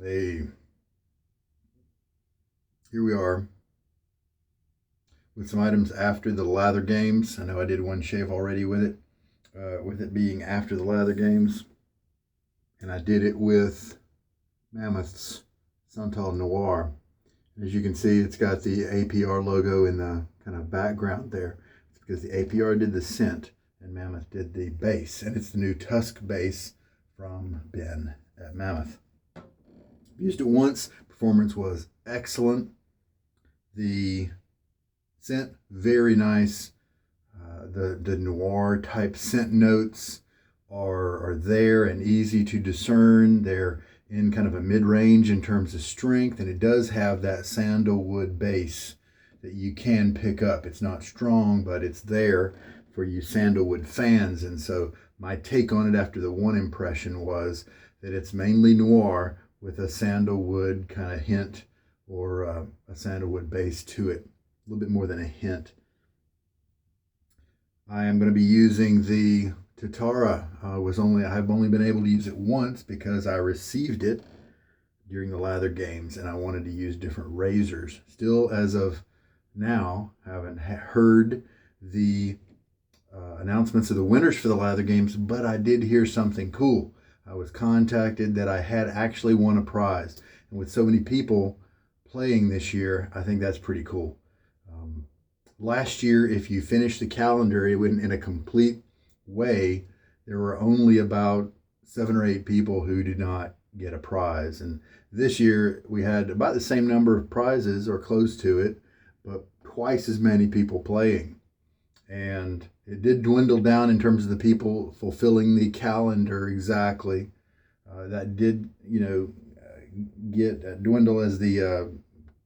Hey, here we are with some items after the Lather games. I know I did one shave already with it being after the Lather games, and I did it with Mammoth's Santal Noir. As you can see, it's got the APR logo in the kind of background there. It's because the APR did the scent and Mammoth did the base, and it's the new Tusk base from Ben at Mammoth. Used it once. Performance was excellent. The scent, very nice. The noir type scent notes are there and easy to discern. They're in kind of a mid range in terms of strength, and it does have that sandalwood base that you can pick up. It's not strong, but it's there for you sandalwood fans. And so my take on it after the one impression was that it's mainly noir with a sandalwood kind of hint or a sandalwood base to it, a little bit more than a hint. I am going to be using the Tatara. I've only been able to use it once because I received it during the Lather games and I wanted to use different razors. Still, as of now, haven't heard the announcements of the winners for the Lather games, but I did hear something cool. I was contacted that I had actually won a prize, and with so many people playing this year, I think that's pretty cool. Last year, if you finished the calendar, it went in a complete way. There were only about 7 or 8 people who did not get a prize. And this year, we had about the same number of prizes or close to it, but twice as many people playing. And it did dwindle down in terms of the people fulfilling the calendar exactly. That did, get dwindle as the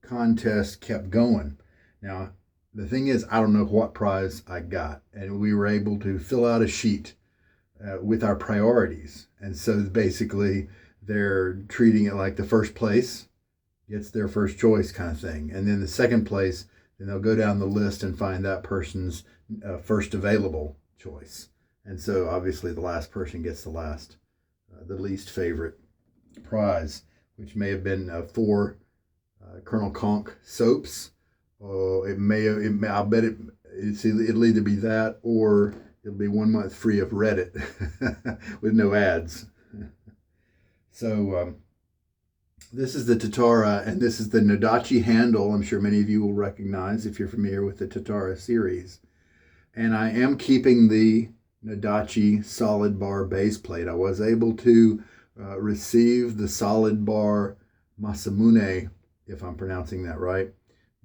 contest kept going. Now, the thing is, I don't know what prize I got, and we were able to fill out a sheet with our priorities. And so basically, they're treating it like the first place gets their first choice kind of thing, and then the second place, then they'll go down the list and find that person's first available choice. And so obviously, the last person gets the least favorite prize, which may have been 4 Colonel Conk soaps. Oh, I'll bet it'll either be that or it'll be 1 month free of Reddit with no ads. So this is the Tatara, and this is the Nodachi handle. I'm sure many of you will recognize if you're familiar with the Tatara series. And I am keeping the Nodachi solid bar base plate. I was able to receive the solid bar Masamune, if I'm pronouncing that right,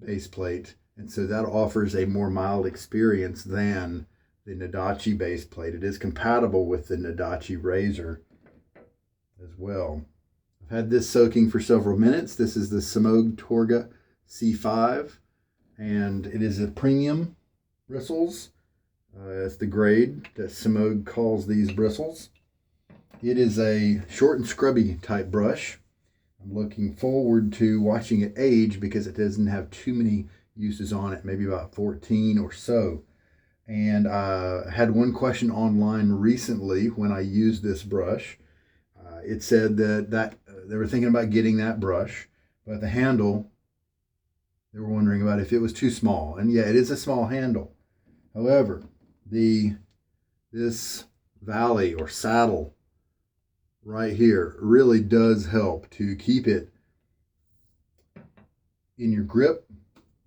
base plate. And so that offers a more mild experience than the Nodachi base plate. It is compatible with the Nodachi razor as well. I've had this soaking for several minutes. This is the Semogue Torga C5, and it is a premium bristles. It's the grade that Semogue calls these bristles. It is a short and scrubby type brush. I'm looking forward to watching it age because it doesn't have too many uses on it, maybe about 14 or so. And I had one question online recently when I used this brush. It said that they were thinking about getting that brush, but the handle, they were wondering about if it was too small. And yeah, it is a small handle. However, this valley or saddle right here really does help to keep it in your grip,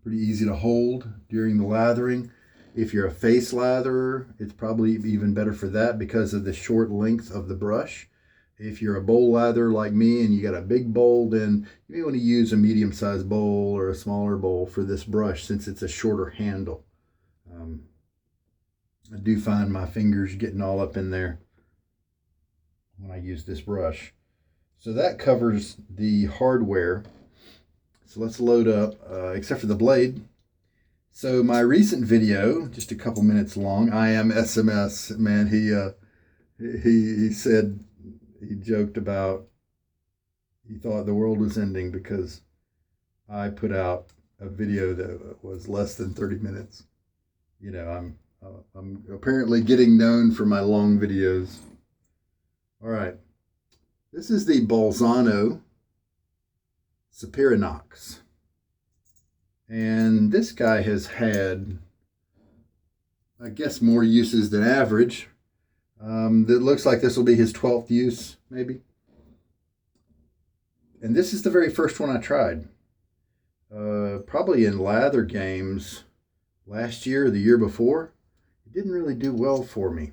pretty easy to hold during the lathering. If you're a face latherer, it's probably even better for that because of the short length of the brush. If you're a bowl latherer like me and you got a big bowl, then you may want to use a medium-sized bowl or a smaller bowl for this brush since it's a shorter handle. I do find my fingers getting all up in there when I use this brush. So that covers the hardware. So let's load up, except for the blade. So my recent video, just a couple minutes long, I am SMS, man, he said, he joked about, he thought the world was ending because I put out a video that was less than 30 minutes. I'm apparently getting known for my long videos. All right. This is the Bolzano Superinox. And this guy has had, I guess, more uses than average. It looks like this will be his 12th use, maybe. And this is the very first one I tried. Probably in lather games last year or the year before. It didn't really do well for me.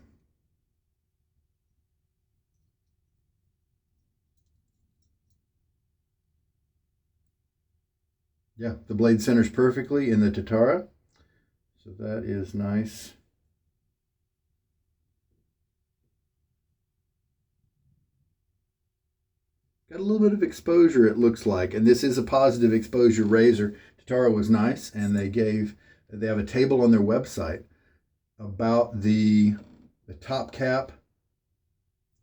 Yeah, the blade centers perfectly in the Tatara. So that is nice. Got a little bit of exposure, it looks like, and this is a positive exposure razor. Tatara was nice, and they have a table on their website about the top cap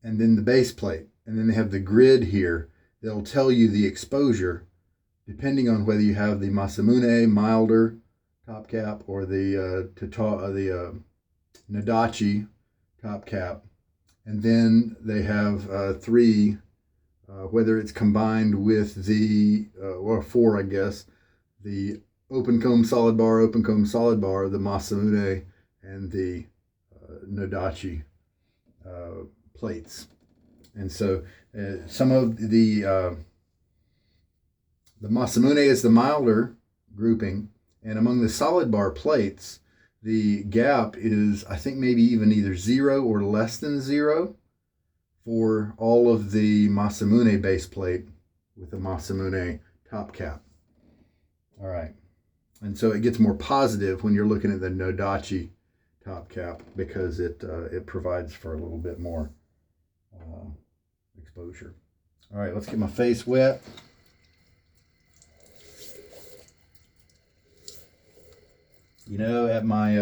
and then the base plate, and then they have the grid here that'll tell you the exposure depending on whether you have the Masamune milder top cap or the Nodachi top cap, and then they have three. Whether it's combined with the, or four, I guess, the open comb solid bar, the Masamune, and the Nodachi plates. And so some of the Masamune is the milder grouping, and among the solid bar plates, the gap is, I think, maybe even either 0 or less than 0. For all of the Masamune base plate with the Masamune top cap. All right. And so it gets more positive when you're looking at the Nodachi top cap because it provides for a little bit more exposure. All right, let's get my face wet. You know, at my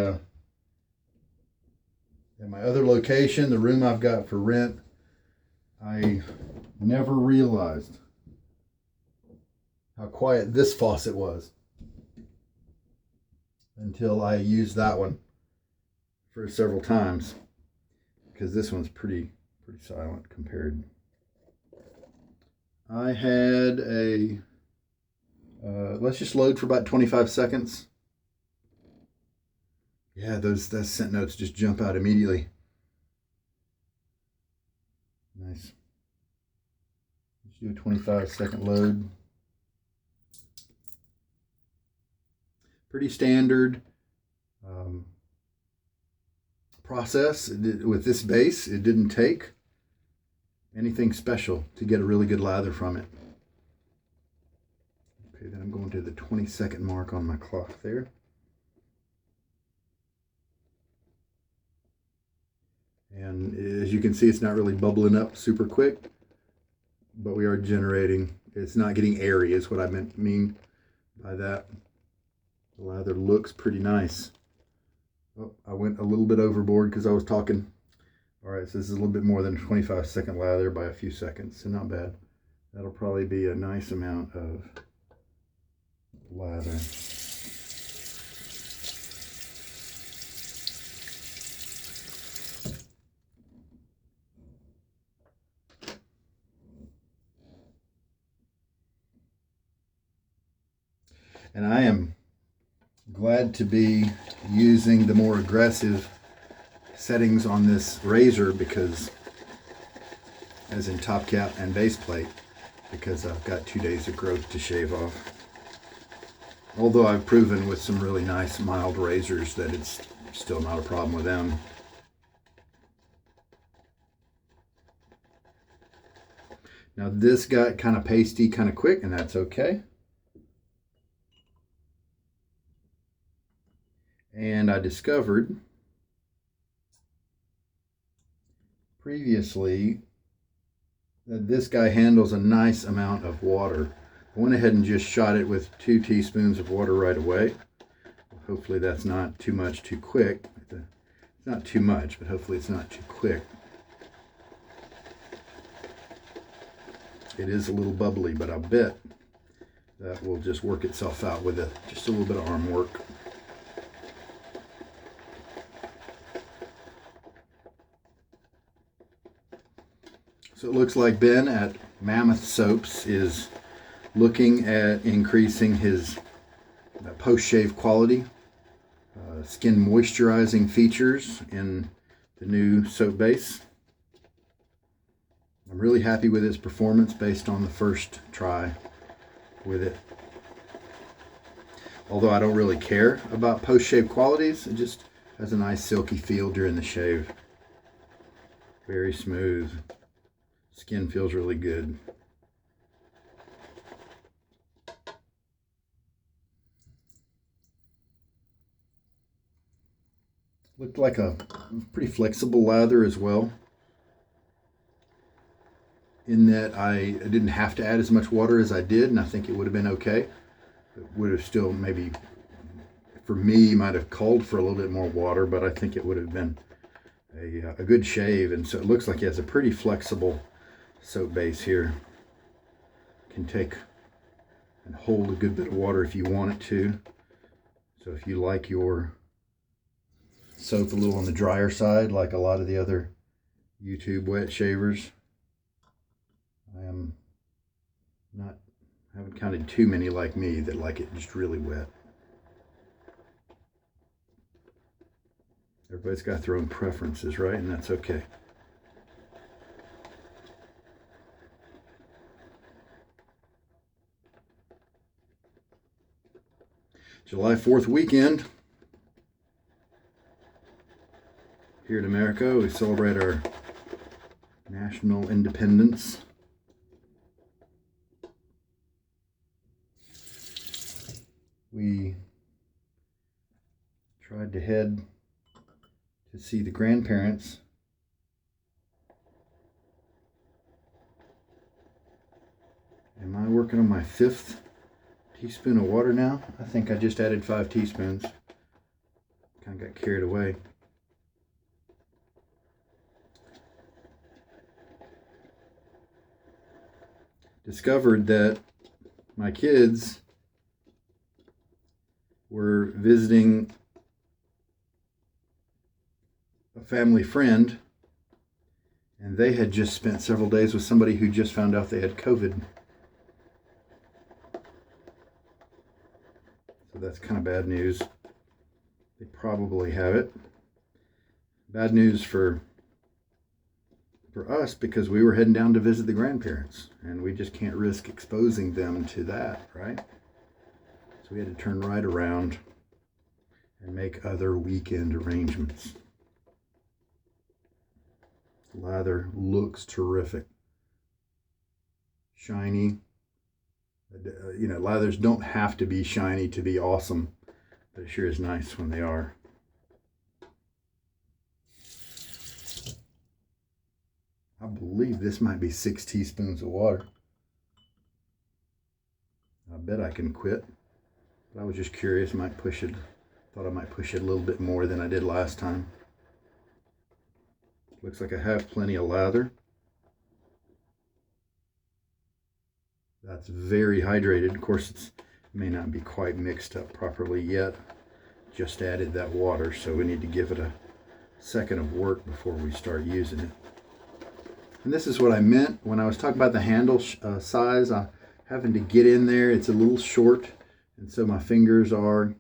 other location, the room I've got for rent, I never realized how quiet this faucet was until I used that one for several times, because this one's pretty silent compared. I had a let's just load for about 25 seconds. Yeah, those scent notes just jump out immediately. Nice. Let's do a 25-second load. Pretty standard process. With this base, it didn't take anything special to get a really good lather from it. Okay, then I'm going to the 20-second mark on my clock there. And as you can see, it's not really bubbling up super quick, but we are generating, it's not getting airy is what I mean by that. The lather looks pretty nice. Oh, I went a little bit overboard because I was talking. All right, so this is a little bit more than a 25-second lather by a few seconds, so not bad. That'll probably be a nice amount of lather. And I am glad to be using the more aggressive settings on this razor, because, as in top cap and base plate, because I've got 2 days of growth to shave off. Although I've proven with some really nice mild razors that it's still not a problem with them. Now this got kind of pasty kind of quick, and that's okay. And I discovered previously that this guy handles a nice amount of water. I went ahead and just shot it with 2 teaspoons of water right away. Hopefully that's not too much too quick. It's not too much, but hopefully it's not too quick. It is a little bubbly, but I bet that will just work itself out with just a little bit of arm work. So it looks like Ben at Mammoth Soaps is looking at increasing his post-shave quality, skin moisturizing features in the new soap base. I'm really happy with its performance based on the first try with it. Although I don't really care about post-shave qualities, it just has a nice silky feel during the shave. Very smooth. Skin feels really good. Looked like a pretty flexible lather as well, in that I didn't have to add as much water as I did, and I think it would have been okay. It would have still maybe, for me, might have called for a little bit more water, but I think it would have been a good shave. And so it looks like it has a pretty flexible soap base here. Can take and hold a good bit of water if you want it to. So if you like your soap a little on the drier side, like a lot of the other YouTube wet shavers, I haven't counted too many like me that like it just really wet. Everybody's got their own preferences, right? And that's okay. July 4th weekend here in America, we celebrate our national independence. We tried to head to see the grandparents. Am I working on my 5th teaspoon of water now? I think I just added 5 teaspoons. Kind of got carried away. Discovered that my kids were visiting a family friend, and they had just spent several days with somebody who just found out they had COVID. So that's kind of bad news. They probably have it. Bad news for us, because we were heading down to visit the grandparents, and we just can't risk exposing them to that, right? So we had to turn right around and make other weekend arrangements. Lather looks terrific. Shiny. You know, lathers don't have to be shiny to be awesome, but it sure is nice when they are. I believe this might be 6 teaspoons of water. I bet I can quit. But I was just curious, might push it. Thought I might push it a little bit more than I did last time. Looks like I have plenty of lather. That's very hydrated. Of course, it may not be quite mixed up properly yet. Just added that water, so we need to give it a second of work before we start using it. And this is what I meant when I was talking about the handle size. I'm having to get in there. It's a little short, and so my fingers are,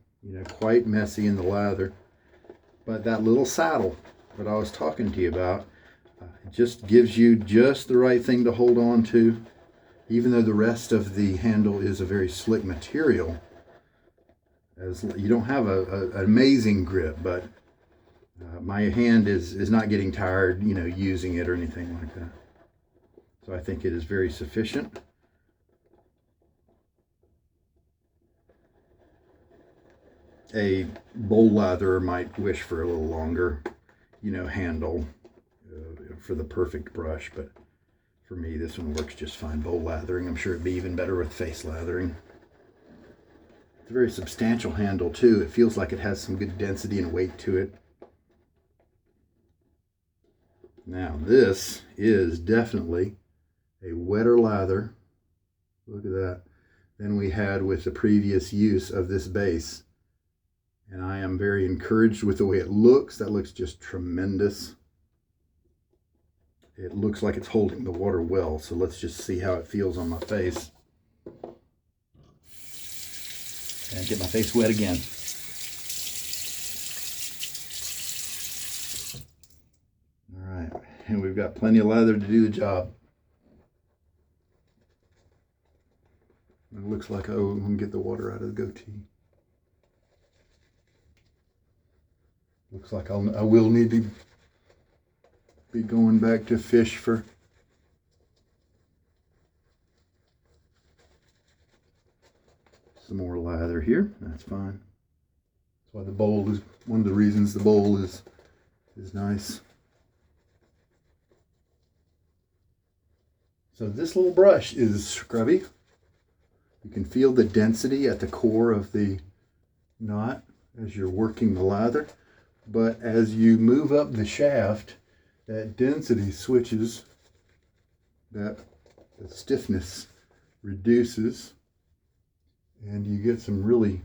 quite messy in the lather. But that little saddle that I was talking to you about, it just gives you just the right thing to hold on to. Even though the rest of the handle is a very slick material, as you don't have an amazing grip, but my hand is not getting tired, using it or anything like that. So I think it is very sufficient. A bowl latherer might wish for a little longer, handle for the perfect brush, but for me, this one works just fine. Bowl lathering, I'm sure it'd be even better with face lathering. It's a very substantial handle too. It feels like it has some good density and weight to it. Now, this is definitely a wetter lather. Look at that. Than we had with the previous use of this base. And I am very encouraged with the way it looks. That looks just tremendous. It looks like it's holding the water well, so let's just see how it feels on my face. and get my face wet again. All right, and we've got plenty of lather to do the job. It looks like, oh, I'm gonna get the water out of the goatee. Looks like I will need to be going back to fish for some more lather here. That's fine. That's why the bowl is one of the reasons the bowl is nice. So this little brush is scrubby. You can feel the density at the core of the knot as you're working the lather. But as you move up the shaft, that density switches, the stiffness reduces, and you get some really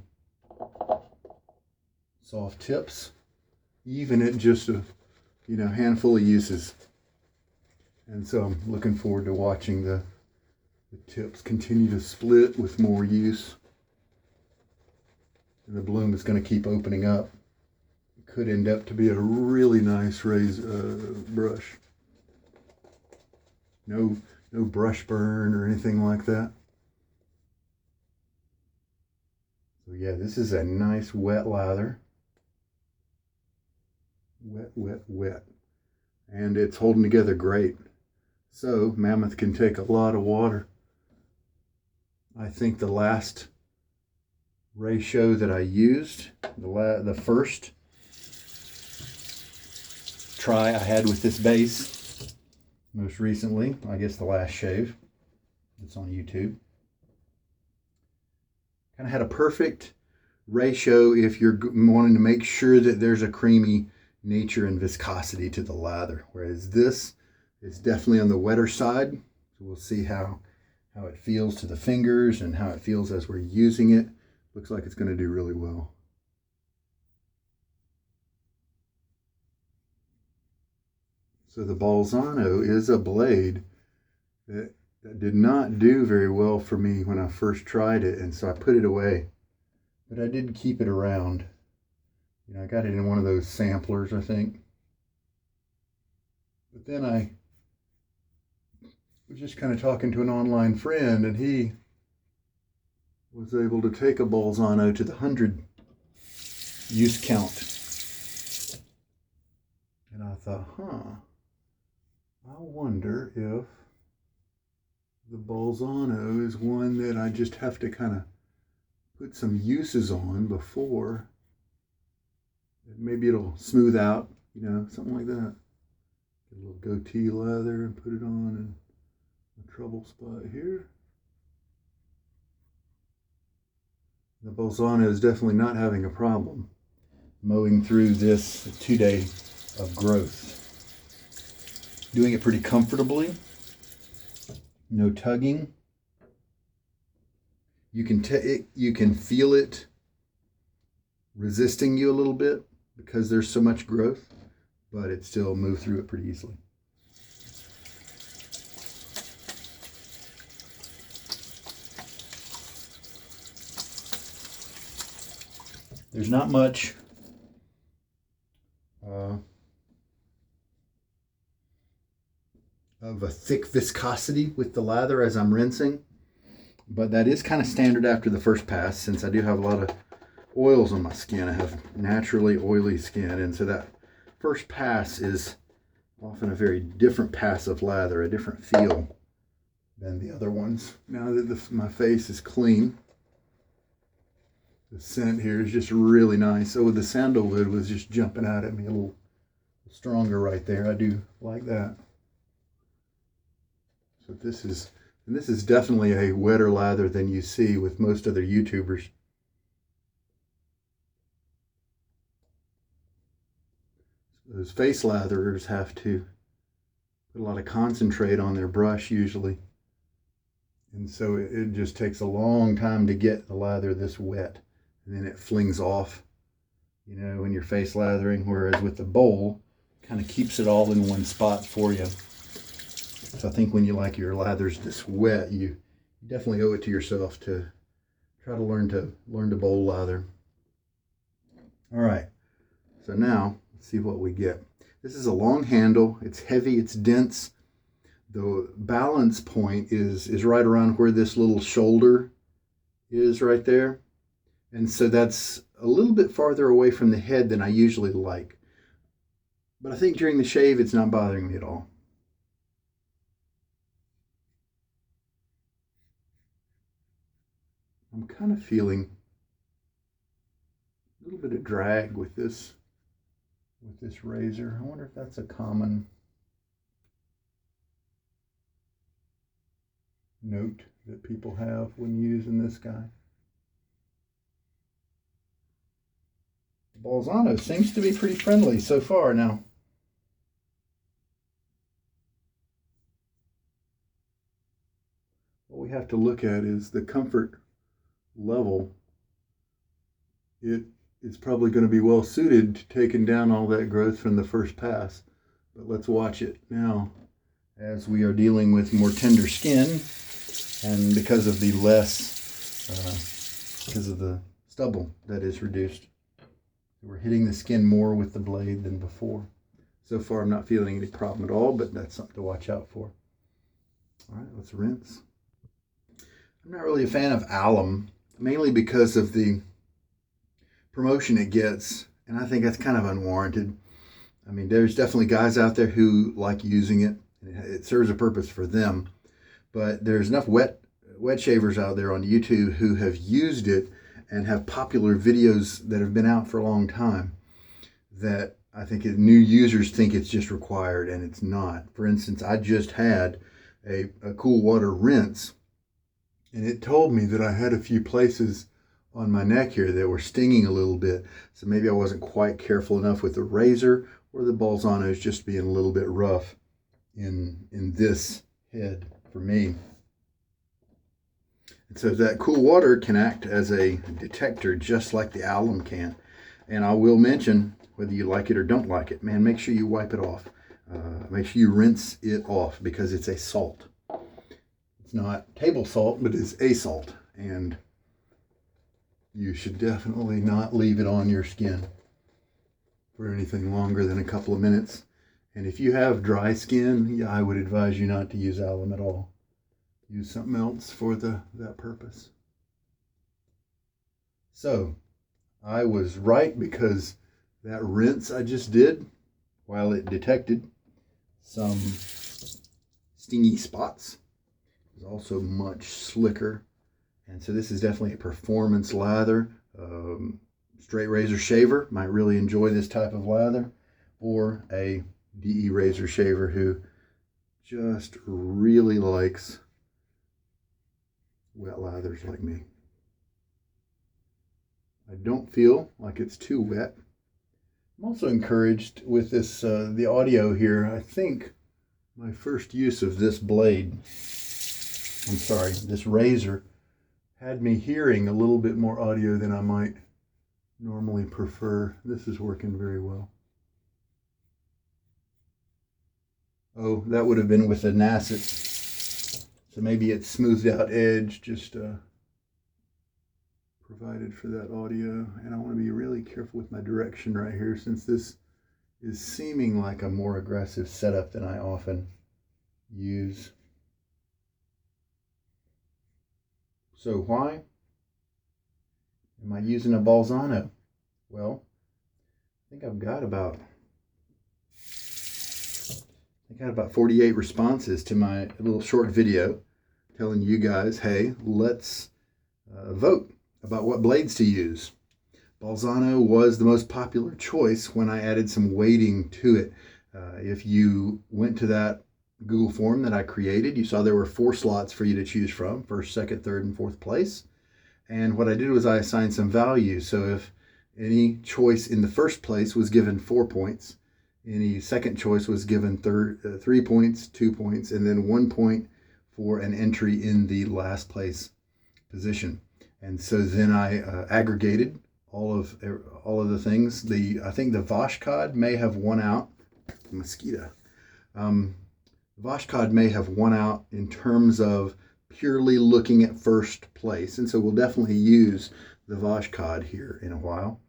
soft tips, even at just a handful of uses. And so I'm looking forward to watching the tips continue to split with more use. And the bloom is going to keep opening up. It could end up to be a really nice brush. No brush burn or anything like that. So yeah, this is a nice wet lather. Wet, wet, wet. And it's holding together great. So Mammoth can take a lot of water. I think the last ratio that I used, the first try I had with this base, most recently, I guess the last shave, it's on YouTube, kind of had a perfect ratio if you're wanting to make sure that there's a creamy nature and viscosity to the lather, whereas this is definitely on the wetter side. So we'll see how it feels to the fingers and how it feels as we're using it. Looks like it's going to do really well. So the Bolzano is a blade that did not do very well for me when I first tried it, and so I put it away. But I did keep it around. I got it in one of those samplers, I think. But then I was just kind of talking to an online friend, and he was able to take a Bolzano to the 100 use count. And I thought, I wonder if the Bolzano is one that I just have to kind of put some uses on before. Maybe it'll smooth out, something like that. Get a little goatee lather and put it on in a trouble spot here. The Bolzano is definitely not having a problem mowing through this 2-day of growth. Doing it pretty comfortably. No tugging. You can feel it resisting you a little bit because there's so much growth, but it still moved through it pretty easily. There's not much of a thick viscosity with the lather as I'm rinsing, but that is kind of standard after the first pass, since I do have a lot of oils on my skin. I have naturally oily skin, and so that first pass is often a very different pass of lather, a different feel than the other ones. Now that my face is clean, the scent here is just really nice. Oh, the sandalwood was just jumping out at me a little stronger right there. I do like that. So this is definitely a wetter lather than you see with most other YouTubers. Those face latherers have to put a lot of concentrate on their brush usually. And so it just takes a long time to get the lather this wet. And then it flings off, when you're face lathering, whereas with the bowl, kind of keeps it all in one spot for you. So I think when you like your lathers this wet, you definitely owe it to yourself to try to learn to bowl lather. All right, so now let's see what we get. This is a long handle. It's heavy. It's dense. The balance point is right around where this little shoulder is right there, and so that's a little bit farther away from the head than I usually like. But I think during the shave, it's not bothering me at all. I'm kind of feeling a little bit of drag with this razor. I wonder if that's a common note that people have when using this guy. Bolzano seems to be pretty friendly so far now. What we have to look at is the comfort level. It's probably going to be well suited to taking down all that growth from the first pass. But let's watch it now as we are dealing with more tender skin, and because of the stubble that is reduced. We're hitting the skin more with the blade than before. So far I'm not feeling any problem at all, but that's something to watch out for. All right, let's rinse. I'm not really a fan of alum, mainly because of the promotion it gets, and I think that's kind of unwarranted. I mean, there's definitely guys out there who like using it. It serves a purpose for them, but there's enough wet shavers out there on YouTube who have used it and have popular videos that have been out for a long time that I think new users think it's just required, and it's not. For instance, I just had a cool water rinse, and it told me that I had a few places on my neck here that were stinging a little bit. So maybe I wasn't quite careful enough with the razor, or the Bolzano is just being a little bit rough in this head for me. And so that cool water can act as a detector just like the alum can. And I will mention, whether you like it or don't like it, man, make sure you wipe it off. Make sure you rinse it off, because it's a salt. It's not table salt, but it's a salt. And you should definitely not leave it on your skin for anything longer than a couple of minutes. And if you have dry skin, yeah, I would advise you not to use alum at all. Use something else for that purpose. So I was right, because that rinse I just did, while it detected some stingy spots, was also much slicker. And so this is definitely a performance lather. Straight razor shaver might really enjoy this type of lather, or a DE razor shaver who just really likes wet lathers like me. I don't feel like it's too wet. I'm also encouraged with this, the audio here. I think my first use of this blade, this razor, had me hearing a little bit more audio than I might normally prefer. This is working very well. Oh, that would have been with a Nasset. So maybe it's smoothed out edge, just provided for that audio. And I want to be really careful with my direction right here, since this is seeming like a more aggressive setup than I often use. So why am I using a Bolzano? Well, I think I've got about 48 responses to my little short video telling you guys, hey, let's vote about what blades to use. Bolzano was the most popular choice when I added some weighting to it. If you went to that Google form that I created, you saw there were 4 slots for you to choose from: first, second, third, and fourth place. And what I did was I assigned some value. So if any choice in the first place was given 4 points, any second choice was given 3 points, 2 points, and then 1 point for an entry in the last place position. And so then I aggregated all of the things. I think the Vashkod may have won out. Mosquito. Vashkod may have won out in terms of purely looking at first place. And so we'll definitely use the Vashkod here in a while.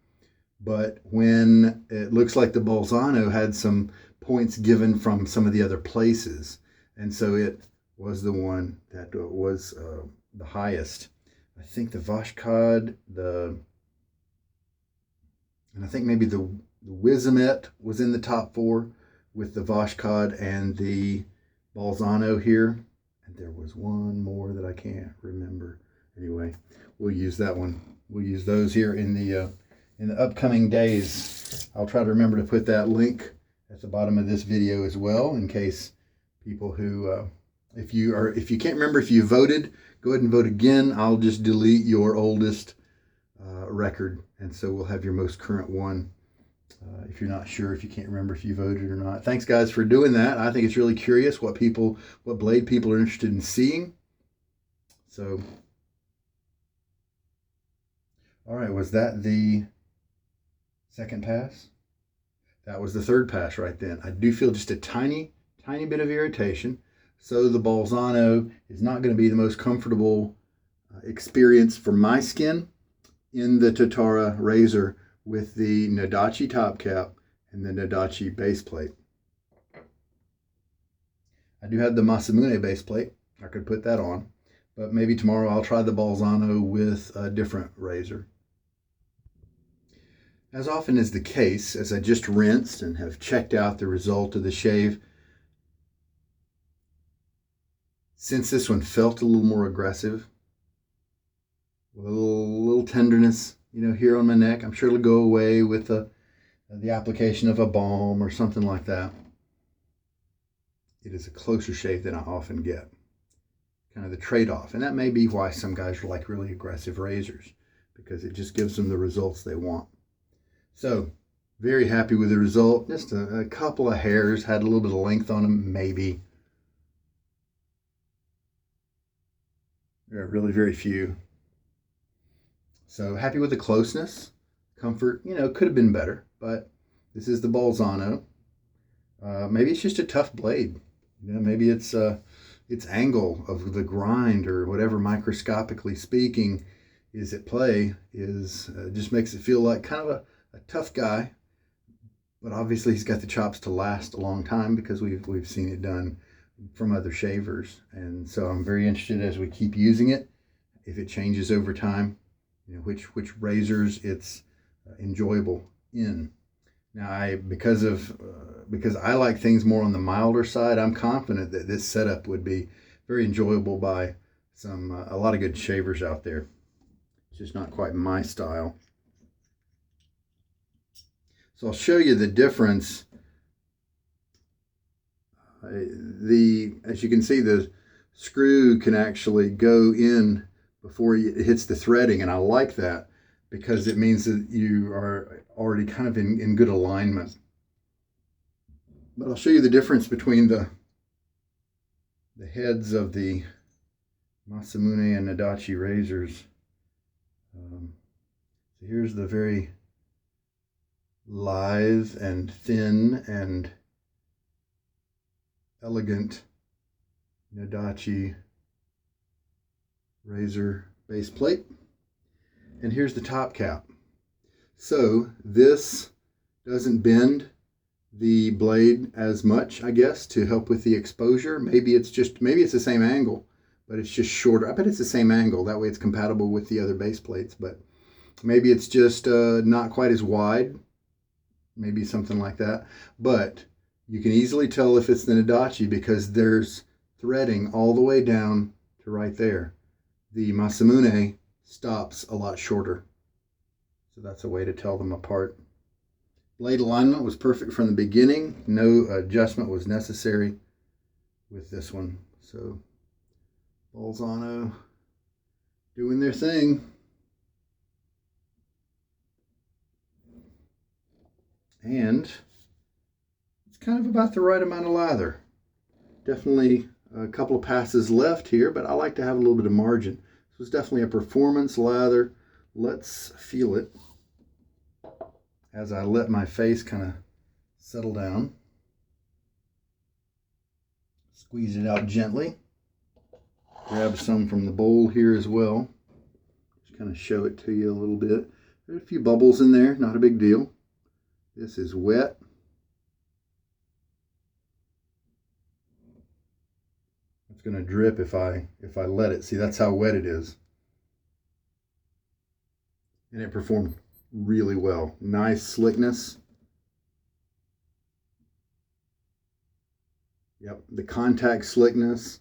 But when it looks like the Bolzano had some points given from some of the other places, and so it was the one that was the highest. I think the Vashkod, and I think maybe the Wizamet was in the top 4 with the Vashkod and the Bolzano here. And there was one more that I can't remember. Anyway, we'll use that one. We'll use those here in the upcoming days. I'll try to remember to put that link at the bottom of this video as well, in case people who, if you can't remember if you voted, go ahead and vote again. I'll just delete your oldest record, and so we'll have your most current one. If you're not sure, if you can't remember if you voted or not. Thanks, guys, for doing that. I think it's really curious what blade people are interested in seeing. So, all right, was that the second pass? That was the third pass right then. I do feel just a tiny bit of irritation. So the Bolzano is not going to be the most comfortable experience for my skin in the Tatara razor with the Nodachi top cap and the Nodachi base plate. I do have the Masamune base plate. I could put that on, but maybe tomorrow I'll try the Bolzano with a different razor. As often is the case, as I just rinsed and have checked out the result of the shave, since this one felt a little more aggressive, a little tenderness, here on my neck, I'm sure it'll go away with the application of a balm or something like that. It is a closer shave than I often get. Kind of the trade-off. And that may be why some guys like really aggressive razors, because it just gives them the results they want. So, very happy with the result. Just a couple of hairs, had a little bit of length on them, maybe. Really very few. So happy with the closeness. Comfort, could have been better, but this is the Bolzano. Maybe it's just a tough blade. Maybe its angle of the grind or whatever, microscopically speaking, is at play, just makes it feel like kind of a tough guy. But obviously he's got the chops to last a long time, because we've seen it done from other shavers. And so I'm very interested, as we keep using it, if it changes over time, which razors it's enjoyable in. Now, because I like things more on the milder side, I'm confident that this setup would be very enjoyable by a lot of good shavers out there. It's just not quite my style. So I'll show you the difference. As you can see, the screw can actually go in before it hits the threading, and I like that, because it means that you are already kind of in good alignment. But I'll show you the difference between the heads of the Masamune and Nodachi razors. So here's the very lithe and thin and elegant Nodachi razor base plate. And here's the top cap. So this doesn't bend the blade as much, I guess, to help with the exposure. Maybe it's the same angle, but it's just shorter. I bet it's the same angle. That way it's compatible with the other base plates, but maybe it's just not quite as wide. Maybe something like that. But you can easily tell if it's the Nodachi, because there's threading all the way down to right there. The Masamune stops a lot shorter. So that's a way to tell them apart. Blade alignment was perfect from the beginning. No adjustment was necessary with this one. So Bolzano doing their thing. And it's kind of about the right amount of lather. Definitely a couple of passes left here, but I like to have a little bit of margin. This was definitely a performance lather. Let's feel it as I let my face kind of settle down. Squeeze it out gently. grab some from the bowl here as well. Just kind of show it to you a little bit. There's a few bubbles in there, not a big deal. This is wet. It's going to drip if I let it. See, that's how wet it is. And it performed really well. Nice slickness. Yep, the contact slickness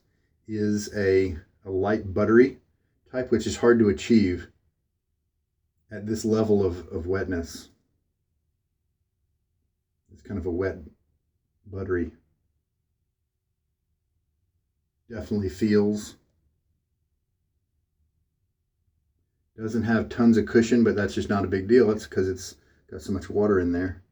is a light buttery type, which is hard to achieve at this level of wetness. It's kind of a wet, buttery. Definitely feels. Doesn't have tons of cushion, but that's just not a big deal. It's because it's got so much water in there.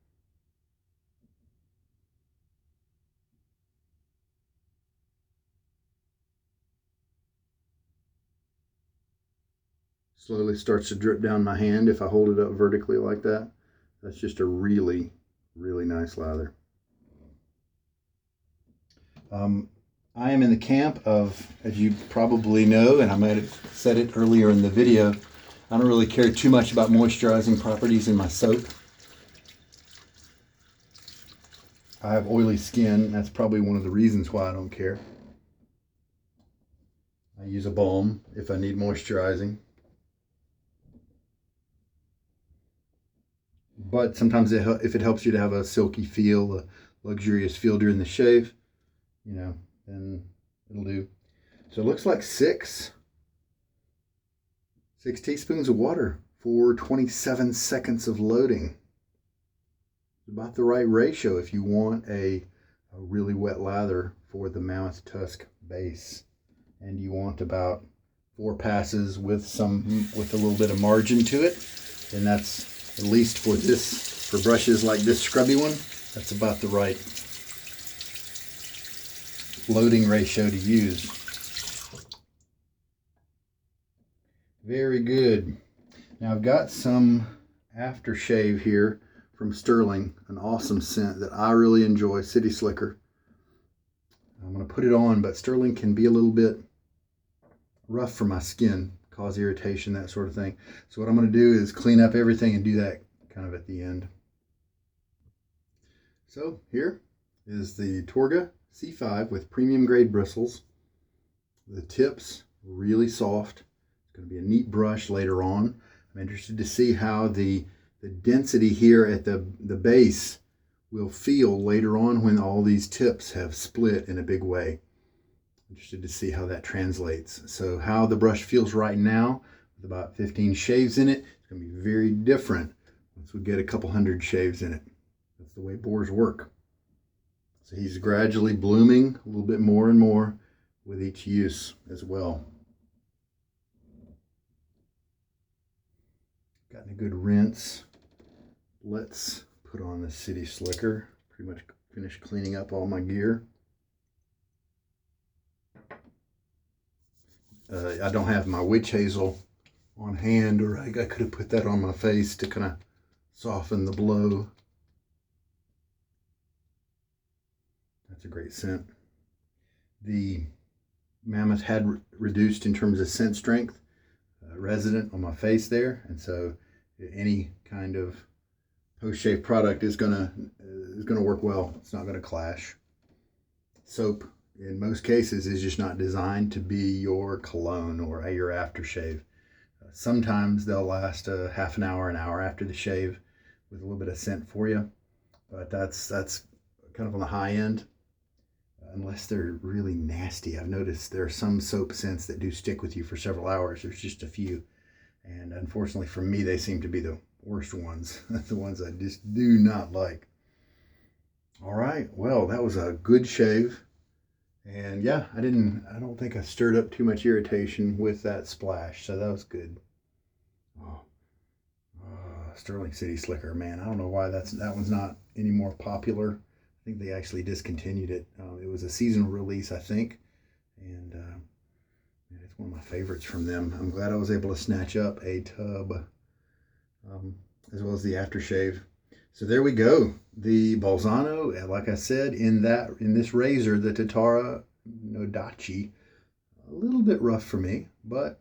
Slowly starts to drip down my hand if I hold it up vertically like that. That's just a really, really nice lather. I am in the camp of, as you probably know, and I might have said it earlier in the video, I don't really care too much about moisturizing properties in my soap. I have oily skin. That's probably one of the reasons why I don't care. I use a balm if I need moisturizing. But sometimes if it helps you to have a silky feel, a luxurious feel during the shave, you know, then it'll do. So it looks like six teaspoons of water for 27 seconds of loading. About the right ratio if you want a really wet lather for the Mammoth Tusk base. And you want about 4 passes with a little bit of margin to it. And that's, at least for brushes like this scrubby one, that's about the right loading ratio to use. Very good. Now I've got some aftershave here from Stirling, an awesome scent that I really enjoy, City Slicker. I'm going to put it on, but Stirling can be a little bit rough for my skin, cause irritation, that sort of thing. So what I'm going to do is clean up everything and do that kind of at the end. So here is the Torga C5 with premium grade bristles. The tips really soft. It's going to be a neat brush later on. I'm interested to see how the density here at the base will feel later on when all these tips have split in a big way. Interested to see how that translates. So how the brush feels right now with about 15 shaves in it, it's going to be very different once we get a couple hundred shaves in it. That's the way bores work. So he's gradually blooming a little bit more and more with each use as well. Gotten a good rinse. Let's put on the City Slicker. Pretty much finished cleaning up all my gear. I don't have my witch hazel on hand, or I could have put that on my face to kind of soften the blow. That's a great scent. The Mammoth had reduced in terms of scent strength, resident on my face there, and so any kind of post-shave product is gonna work well. It's not gonna clash. Soap, in most cases, is just not designed to be your cologne or your aftershave. Sometimes they'll last a half an hour after the shave with a little bit of scent for you, but that's kind of on the high end. Unless they're really nasty. I've noticed there are some soap scents that do stick with you for several hours. There's just a few. And unfortunately for me, they seem to be the worst ones. The ones I just do not like. All right. Well, that was a good shave. And yeah, I don't think I stirred up too much irritation with that splash. So that was good. Oh, Stirling City Slicker, man. I don't know why that one's not any more popular. I think they actually discontinued it. It was a seasonal release, I think, and it's one of my favorites from them. I'm glad I was able to snatch up a tub, as well as the aftershave. So there we go. The Bolzano, like I said, in this razor, the Tatara Nodachi, a little bit rough for me, but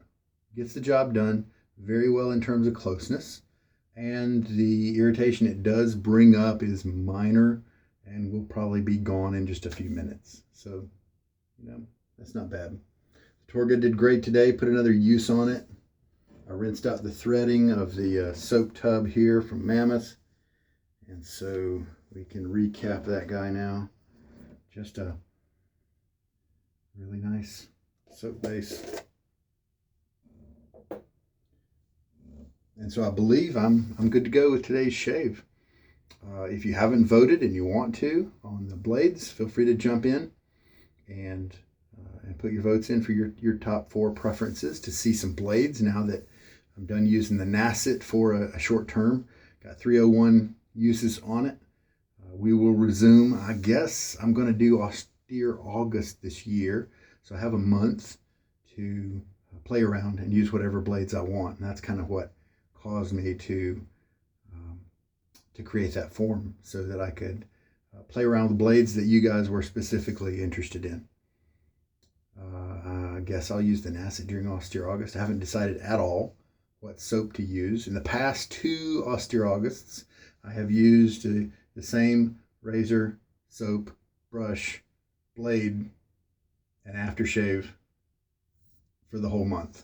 gets the job done very well in terms of closeness. And the irritation it does bring up is minor and will probably be gone in just a few minutes. So, that's not bad. Torga did great today, put another use on it. I rinsed out the threading of the soap tub here from Mammoth. And so we can recap that guy now. Just a really nice soap base. And so I believe I'm good to go with today's shave. If you haven't voted and you want to on the blades, feel free to jump in and put your votes in for your top 4 preferences to see some blades now that I'm done using the Nasset for a short term. Got 301 uses on it. We will resume. I guess I'm going to do austere August this year. So I have a month to play around and use whatever blades I want. And that's kind of what caused me to create that form so that I could play around with the blades that you guys were specifically interested in. I guess I'll use the Nasset during austere August. I haven't decided at all what soap to use. In the past 2 austere Augusts, I have used the same razor, soap, brush, blade, and aftershave for the whole month.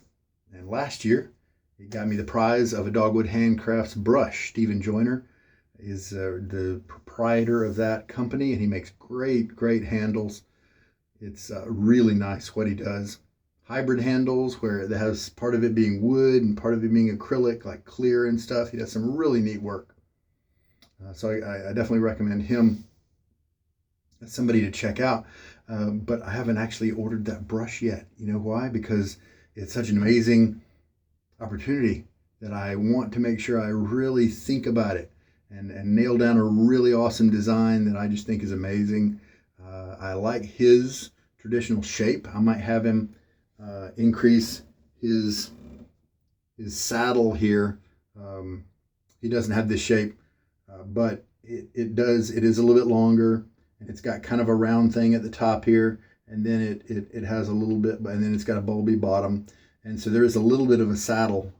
And last year, it got me the prize of a Dogwood Handcrafts brush. Stephen Joyner is the proprietor of that company, and he makes great handles. It's really nice what he does. Hybrid handles where it has part of it being wood and part of it being acrylic, like clear and stuff. He does some really neat work. So I definitely recommend him as somebody to check out. But I haven't actually ordered that brush yet. You know why? Because it's such an amazing opportunity that I want to make sure I really think about it and nail down a really awesome design that I just think is amazing. I like his traditional shape. I might have him increase his saddle here. He doesn't have this shape, but it is a little bit longer, and it's got kind of a round thing at the top here, and then it has a little bit, and then it's got a bulby bottom, and so there is a little bit of a saddle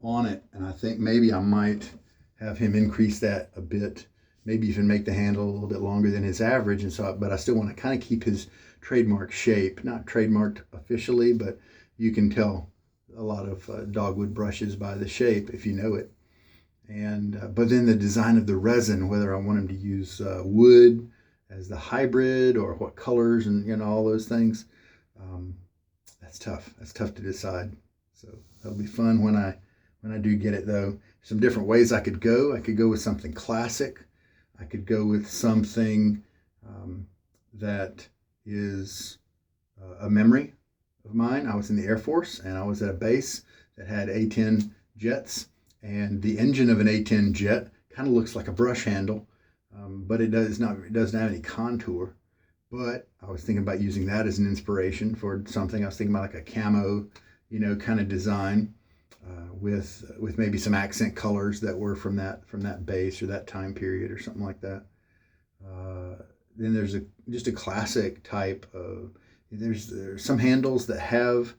on it, and I think maybe I might have him increase that a bit, maybe even make the handle a little bit longer than his average, and so, but I still want to kind of keep his trademark shape, not trademarked officially, but you can tell a lot of dogwood brushes by the shape if you know it. And but then the design of the resin, whether I want him to use wood as the hybrid or what colors and all those things, that's tough. That's tough to decide. So that'll be fun when I do get it, though. Some different ways I could go. I could go with something classic. I could go with something that is a memory of mine. I was in the Air Force, and I was at a base that had A-10 jets, and the engine of an A-10 jet kind of looks like a brush handle, but it doesn't have any contour. But I was thinking about using that as an inspiration for something. I was thinking about like a camo, kind of design with maybe some accent colors that were from that base or that time period or something like that. Then there's just a classic type of, there's some handles that have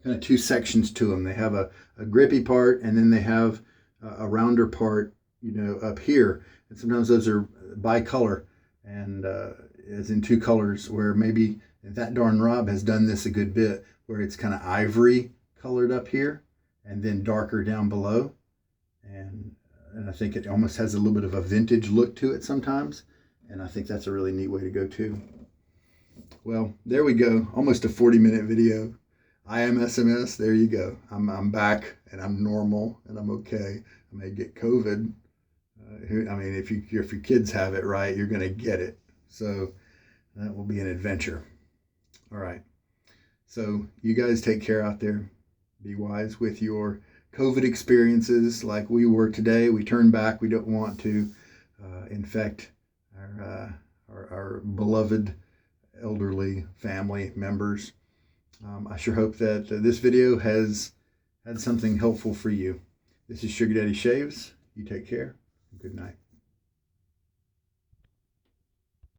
kind of 2 sections to them. They have a grippy part, and then they have a rounder part, up here. And sometimes those are bicolor, and as in 2 colors, where maybe that darn Rob has done this a good bit, where it's kind of ivory colored up here and then darker down below. And I think it almost has a little bit of a vintage look to it sometimes. And I think that's a really neat way to go too. Well, there we go. Almost a 40-minute video. I am SMS. There you go. I'm back, and I'm normal, and I'm okay. I may get COVID. I mean, if your kids have it, right, you're going to get it. So that will be an adventure. All right. So you guys take care out there. Be wise with your COVID experiences like we were today. We turn back. We don't want to infect our beloved elderly family members. I sure hope that this video has had something helpful for you. This is Sugar Daddy Shaves. You take care. Good night.